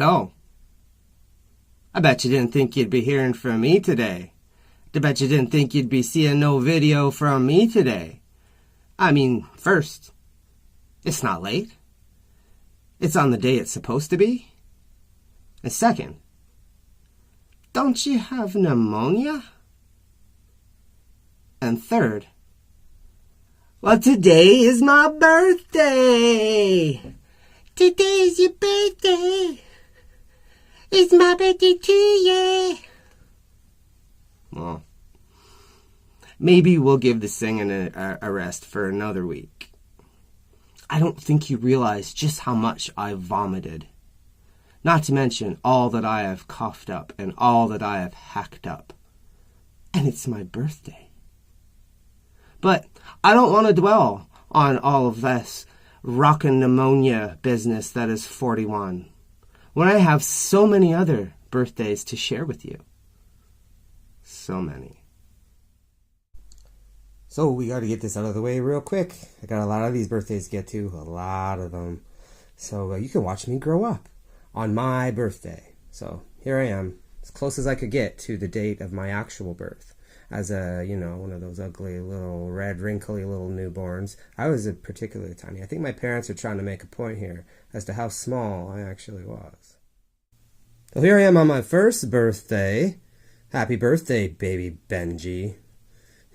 So, I bet you didn't think you'd be hearing from me today. I bet you didn't think you'd be seeing no video from me today. I mean, first, it's not late. It's on the day it's supposed to be. And second, don't you have pneumonia? And third, well, today is my birthday. Today is your birthday. It's my birthday too, yeah. Well, maybe we'll give the singing a rest for another week. I don't think you realize just how much I vomited. Not to mention all that I have coughed up and all that I have hacked up. And it's my birthday. But I don't want to dwell on all of this rockin' pneumonia business that is 41, when I have so many other birthdays to share with you. So many. So we got to get this out of the way real quick. I got a lot of these birthdays to get to, a lot of them. So you can watch me grow up on my birthday. So here I am, as close as I could get to the date of my actual birth. As a, one of those ugly little red, wrinkly little newborns. I was particularly tiny. I think my parents are trying to make a point here as to how small I actually was. So here I am on my first birthday. Happy birthday, baby Benji.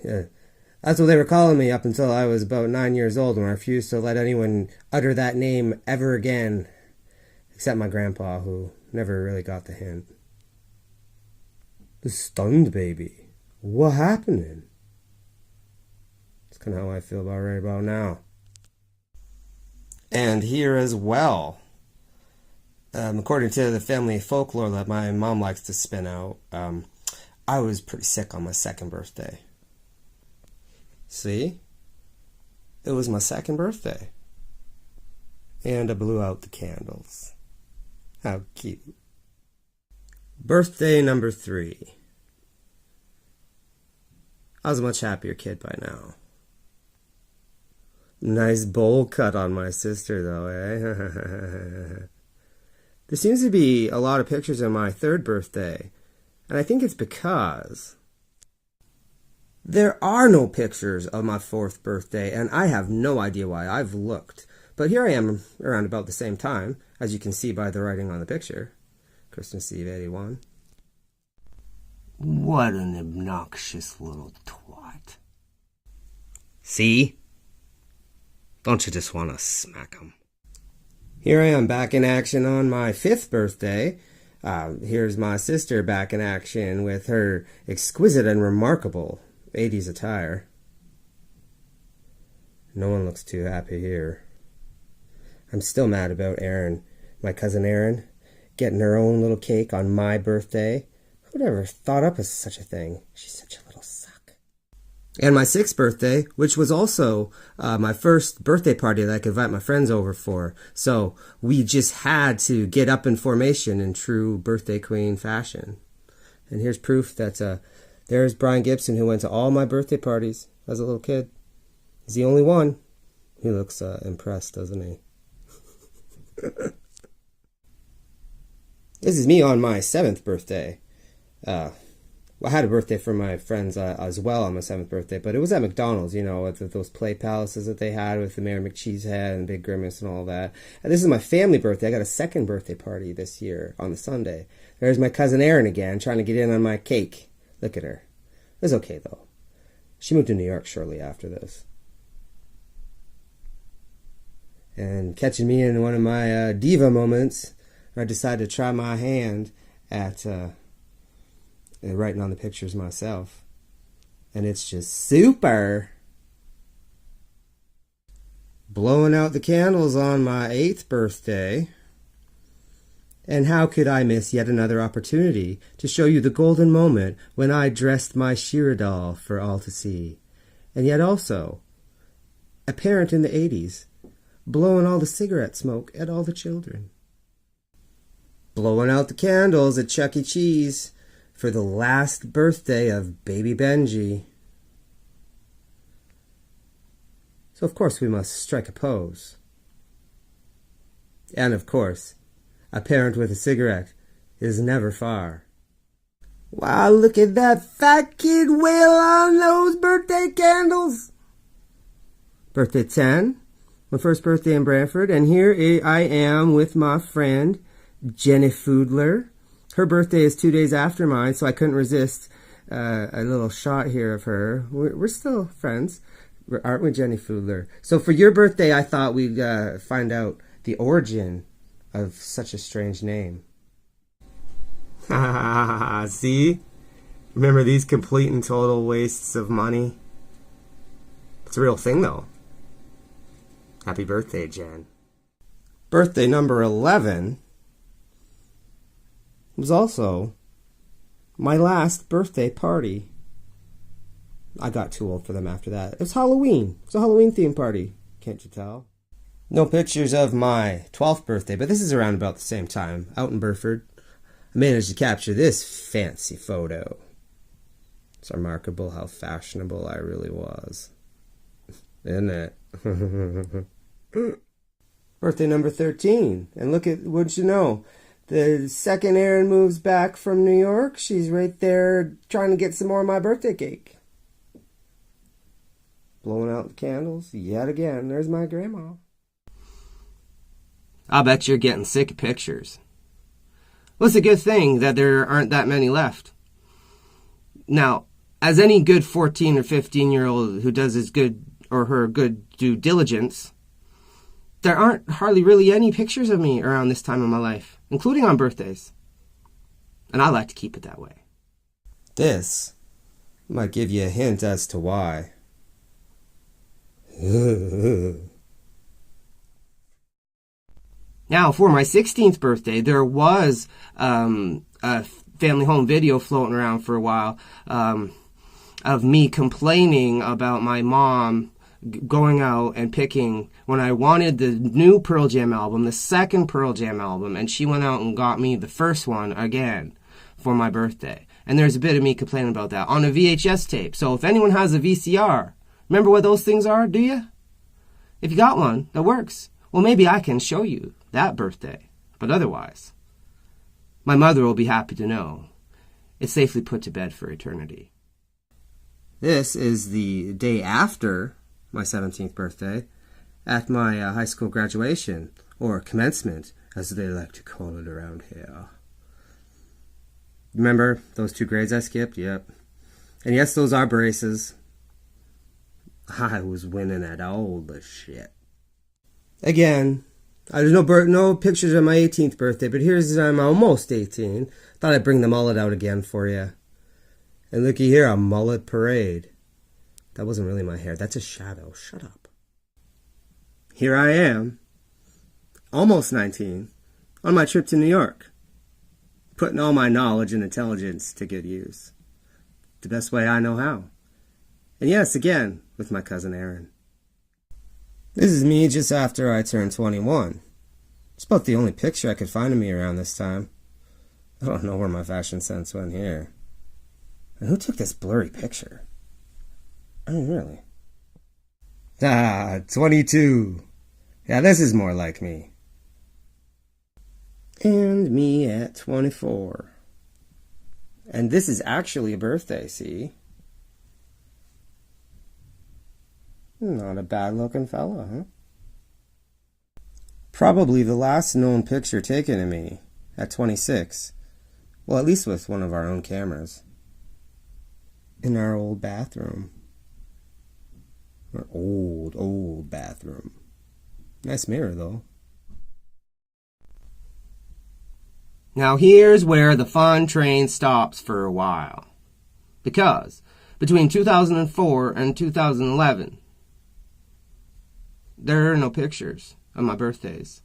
That's what they were calling me up until I was about 9 years old, when I refused to let anyone utter that name ever again, except my grandpa, who never really got the hint. The stunned baby. What happening? That's kind of how I feel right about now. And here as well, according to the family folklore that my mom likes to spin out, I was pretty sick on my second birthday. See? It was my second birthday. And I blew out the candles. How cute. Birthday number 3. I was a much happier kid by now. Nice bowl cut on my sister, though, eh? There seems to be a lot of pictures of my third birthday, and I think it's because there are no pictures of my fourth birthday, and I have no idea why. I've looked. But here I am around about the same time, as you can see by the writing on the picture. Christmas Eve 81. What an obnoxious little twat. See? Don't you just want to smack him? Here I am back in action on my 5th birthday. Here's my sister back in action with her exquisite and remarkable 80s attire. No one looks too happy here. I'm still mad about Erin, my cousin Erin, getting her own little cake on my birthday. Who'd ever thought up of such a thing? She's such a little suck. And my 6th birthday, which was also my first birthday party that I could invite my friends over for. So we just had to get up in formation in true birthday queen fashion. And here's proof that there's Brian Gibson, who went to all my birthday parties as a little kid. He's the only one. He looks impressed, doesn't he? This is me on my 7th birthday. I had a birthday for my friends as well on my 7th birthday, but it was at McDonald's, with those play palaces that they had with the Mayor McCheesehead and Big Grimace and all that. And this is my family birthday. I got a 2nd birthday party this year on the Sunday. There's my cousin Erin again, trying to get in on my cake. Look at her. It was okay, though. She moved to New York shortly after this. And catching me in one of my diva moments, I decided to try my hand at writing on the pictures myself. And it's just super. Blowing out the candles on my 8th birthday. And how could I miss yet another opportunity to show you the golden moment when I dressed my Shira doll for all to see? And yet also, a parent in the 80s, blowing all the cigarette smoke at all the children. Blowing out the candles at Chuck E. Cheese for the last birthday of baby Benji. So of course we must strike a pose. And of course, A parent with a cigarette is never far. Wow, look at that fat kid wail on those birthday candles. Birthday 10, my first birthday in Brantford, and here I am with my friend Jenny Foodler. Her birthday is 2 days after mine, so I couldn't resist a little shot here of her. We're still friends, aren't we, Jenny Foodler? So for your birthday, I thought we'd find out the origin of such a strange name. See? Remember these complete and total wastes of money? It's a real thing, though. Happy birthday, Jen. Birthday number 11 was also my last birthday party. I got too old for them after that. It was Halloween. It was a Halloween themed party. Can't you tell? No pictures of my 12th birthday, but this is around about the same time, out in Burford. I managed to capture this fancy photo. It's remarkable how fashionable I really was. Isn't it? Birthday number 13. And look at, wouldn't you know, the second Erin moves back from New York, she's right there trying to get some more of my birthday cake. Blowing out the candles yet again. There's my grandma. I'll bet you're getting sick of pictures. Well, it's a good thing that there aren't that many left. Now, as any good 14 or 15-year-old who does his good or her good due diligence, there aren't hardly really any pictures of me around this time of my life, including on birthdays. And I like to keep it that way. This might give you a hint as to why. Now, for my 16th birthday, there was a family home video floating around for a while of me complaining about my mom going out and picking when I wanted the new Pearl Jam album, the second Pearl Jam album, and she went out and got me the first one again for my birthday. And there's a bit of me complaining about that on a VHS tape. So if anyone has a VCR, remember what those things are, do you? If you got one that works, well, maybe I can show you that birthday. But otherwise, my mother will be happy to know it's safely put to bed for eternity. This is the day after my 17th birthday at my high school graduation, or commencement, as they like to call it around here. Remember those 2 grades I skipped? Yep. And yes, those are braces. I was winning at all the shit. Again, there's no pictures of my 18th birthday, but here's I'm almost 18. Thought I'd bring the mullet out again for you. And looky here, a mullet parade. That wasn't really my hair. That's a shadow. Shut up. Here I am, almost 19, on my trip to New York, putting all my knowledge and intelligence to good use. The best way I know how. And yes, again, with my cousin Erin. This is me just after I turned 21. It's about the only picture I could find of me around this time. I don't know where my fashion sense went here. And who took this blurry picture? I mean, really? 22. Yeah, this is more like me. And me at 24. And this is actually a birthday, see? Not a bad-looking fella, huh? Probably the last known picture taken of me at 26. Well, at least with one of our own cameras. In our old bathroom. Our old bathroom. Nice mirror, though. Now here's where the fun train stops for a while. Because between 2004 and 2011, there are no pictures of my birthdays.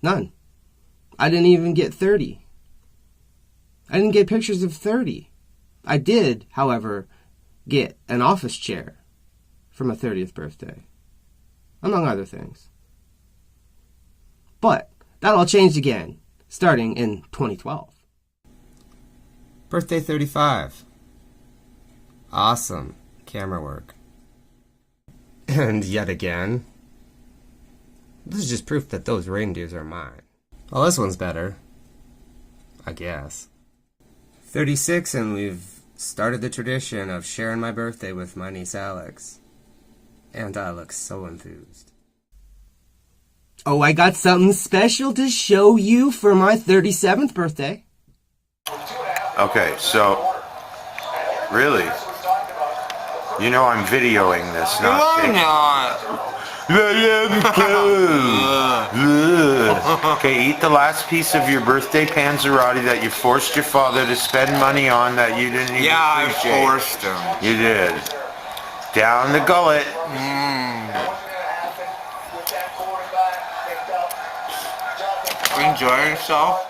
None. I didn't even get 30. I didn't get pictures of 30. I did, however, get an office chair for my 30th birthday, among other things. But that all changed again, starting in 2012. Birthday 35. Awesome camera work. And yet again, this is just proof that those reindeers are mine. Well, this one's better, I guess. 36, and we've started the tradition of sharing my birthday with my niece Alex. And I look so enthused. Oh, I got something special to show you for my 37th birthday. Okay, so, really, you know I'm videoing this, not Okay, eat the last piece of your birthday panzerotti that you forced your father to spend money on that you didn't even appreciate. I forced him. You did. Down the gullet. Enjoy yourself?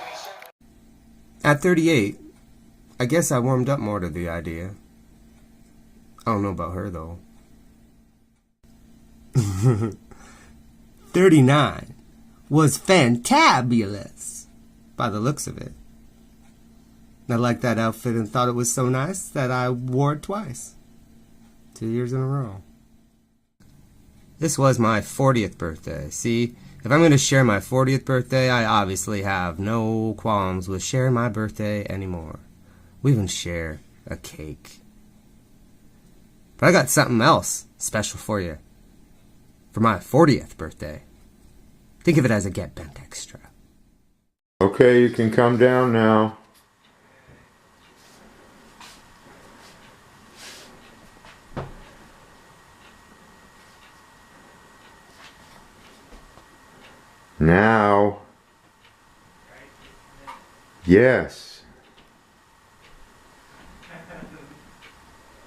At 38, I guess I warmed up more to the idea. I don't know about her, though. 39 was fantabulous, by the looks of it. I liked that outfit and thought it was so nice that I wore it twice. 2 years in a row. This was my 40th birthday. See, if I'm going to share my 40th birthday, I obviously have no qualms with sharing my birthday anymore. We even share a cake. But I got something else special for you. For my 40th birthday. Think of it as a Get Bent extra. Okay, you can come down now. Now. Yes.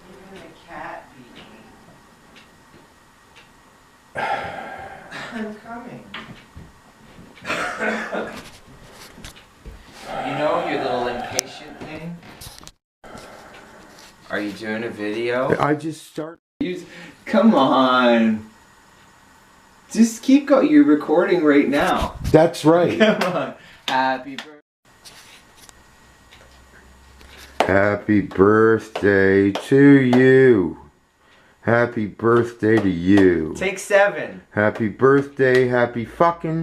Even the cat beat me. I'm coming. You know your little impatient thing? Are you doing a video? I just started. Come on. Just keep going. You're recording right now. That's right. Come on. Happy birthday. Happy birthday to you. Happy birthday to you. Take 7. Happy birthday, happy fucking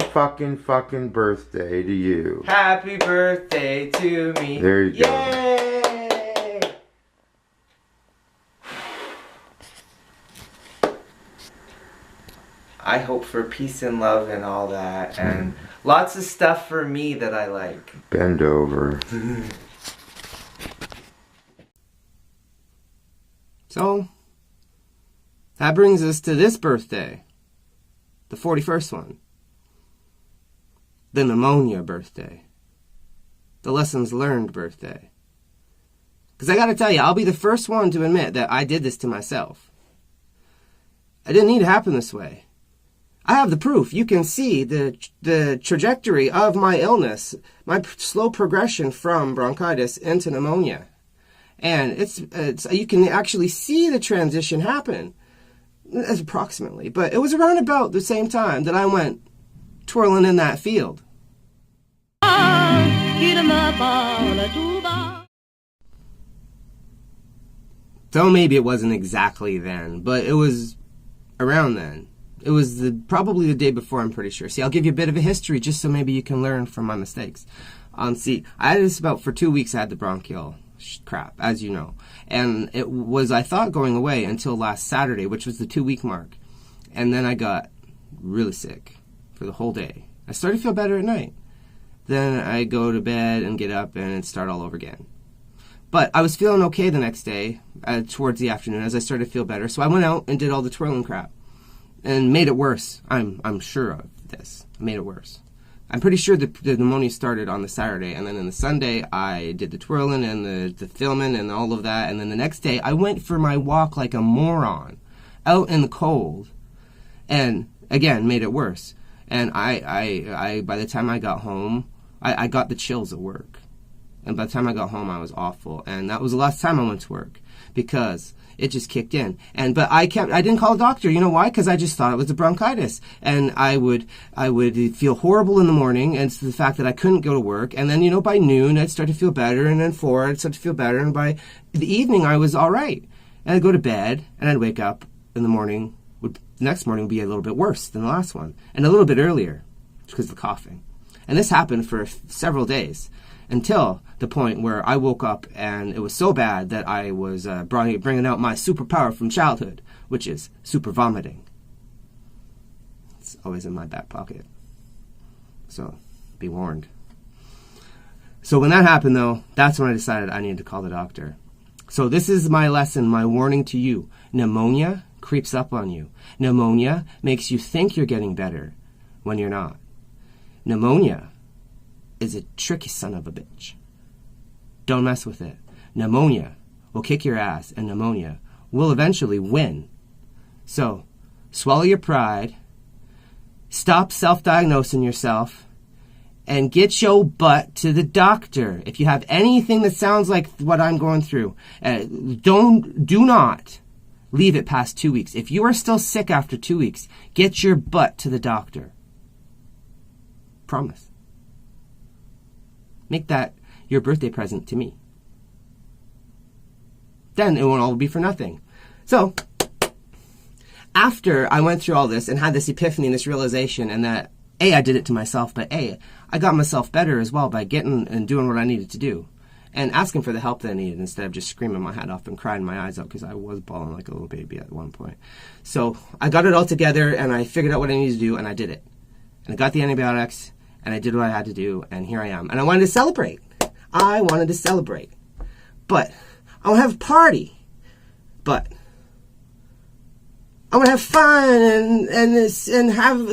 birthday to you. Happy birthday to me. There you go. Yay! I hope for peace and love and all that, and lots of stuff for me that I like. Bend over. So, that brings us to this birthday. The 41st one. The pneumonia birthday. The lessons learned birthday. Because I gotta tell you, I'll be the first one to admit that I did this to myself. I didn't need to happen this way. I have the proof. You can see the trajectory of my illness, my slow progression from bronchitis into pneumonia. And it's you can actually see the transition happen, approximately. But it was around about the same time that I went twirling in that field. So maybe it wasn't exactly then, but it was around then. It was probably the day before, I'm pretty sure. See, I'll give you a bit of a history just so maybe you can learn from my mistakes. See, I had this for 2 weeks. I had the bronchial crap, as you know. And it was, I thought, going away until last Saturday, which was the 2-week mark. And then I got really sick for the whole day. I started to feel better at night. Then I go to bed and get up and start all over again. But I was feeling okay the next day, towards the afternoon, as I started to feel better. So I went out and did all the twirling crap. And made it worse. I'm sure of this. I made it worse. I'm pretty sure the pneumonia started on the Saturday, and then on the Sunday I did the twirling and the filming and all of that, and then the next day I went for my walk like a moron, out in the cold, and again made it worse. And I by the time I got home, I got the chills at work, and by the time I got home I was awful, and that was the last time I went to work because it just kicked in. But I didn't call a doctor. You know why? Because I just thought it was a bronchitis. And I would feel horrible in the morning, and it's the fact that I couldn't go to work. And then, by noon, I'd start to feel better, and then 4, I'd start to feel better, and by the evening, I was all right. And I'd go to bed, and I'd wake up in the morning. The next morning would be a little bit worse than the last one, and a little bit earlier, because of the coughing. And this happened for several days until the point where I woke up and it was so bad that I was bringing out my superpower from childhood, which is super vomiting. It's always in my back pocket. So be warned. So when that happened, though, that's when I decided I needed to call the doctor. So this is my lesson, my warning to you. Pneumonia creeps up on you. Pneumonia makes you think you're getting better when you're not. Pneumonia is a tricky son of a bitch. Don't mess with it. Pneumonia will kick your ass, and pneumonia will eventually win. So swallow your pride, stop self-diagnosing yourself, and get your butt to the doctor. If you have anything that sounds like what I'm going through, do not leave it past 2 weeks. If you are still sick after 2 weeks, get your butt to the doctor. Promise. Make that your birthday present to me. Then it won't all be for nothing. So, after I went through all this and had this epiphany and this realization, and that A, I did it to myself, but A, I got myself better as well by getting and doing what I needed to do and asking for the help that I needed instead of just screaming my head off and crying my eyes out, because I was bawling like a little baby at one point. So I got it all together and I figured out what I needed to do, and I did it. And I got the antibiotics and I did what I had to do, and here I am. And I wanted to celebrate. But I want to have a party. But I want to have fun and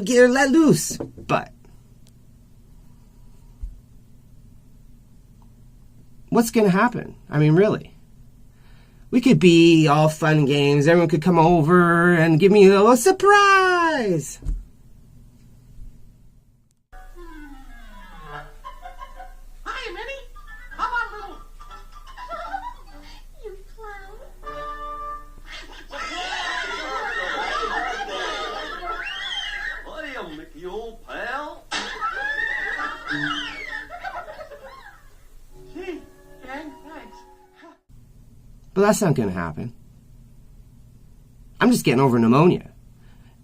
get let loose. But what's going to happen? I mean, really. We could be all fun and games. Everyone could come over and give me a little surprise. Hi, Minnie. How about a little... You clown. Hiya, Mickey, old pal. Gee, gang, thanks. But that's not going to happen. I'm just getting over pneumonia.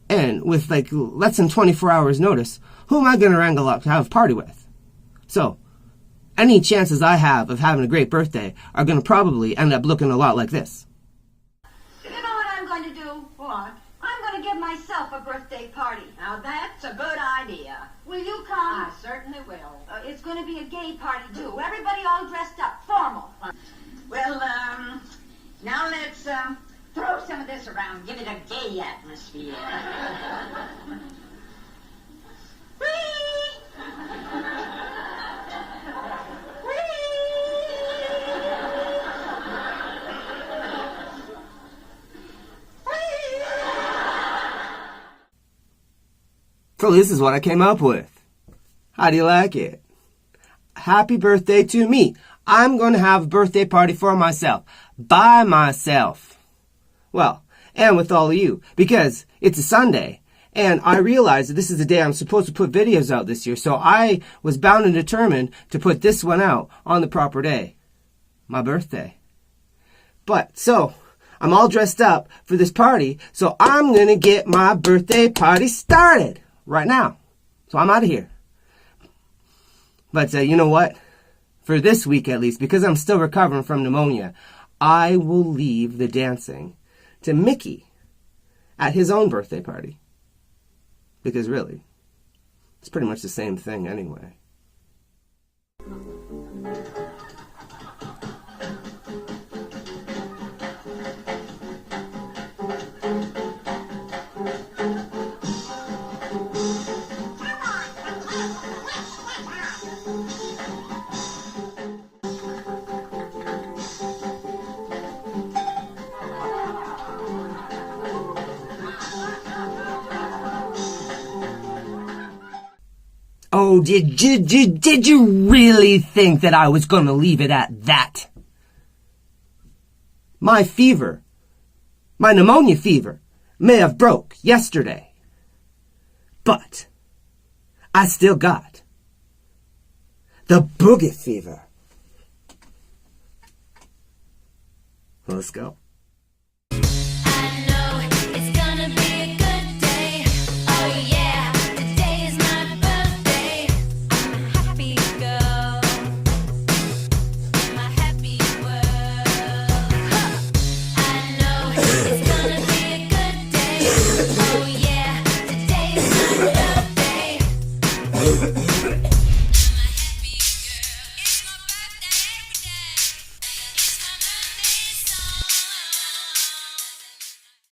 And with like less than 24 hours notice, who am I going to wrangle up to have a party with? So, any chances I have of having a great birthday are going to probably end up looking a lot like this. You know what I'm going to do? What? I'm going to give myself a birthday party. Now that's a good idea. Will you come? I certainly will. It's going to be a gay party, too. Everybody all dressed up, formal. Well, now let's throw some of this around. Give it a gay atmosphere. So this is what I came up with. How do you like it? Happy birthday to me. I'm going to have a birthday party for myself. By myself. Well, and with all of you. Because it's a Sunday. And I realized that this is the day I'm supposed to put videos out this year. So I was bound and determined to put this one out on the proper day. My birthday. But, so, I'm all dressed up for this party. So I'm going to get my birthday party started. Right now. So I'm out of here. But you know what? For this week at least, because I'm still recovering from pneumonia, I will leave the dancing to Mickey at his own birthday party. Because really, it's pretty much the same thing anyway. Oh, did you really think that I was going to leave it at that? My fever, my pneumonia fever, may have broke yesterday. But I still got the boogie fever. Let's go.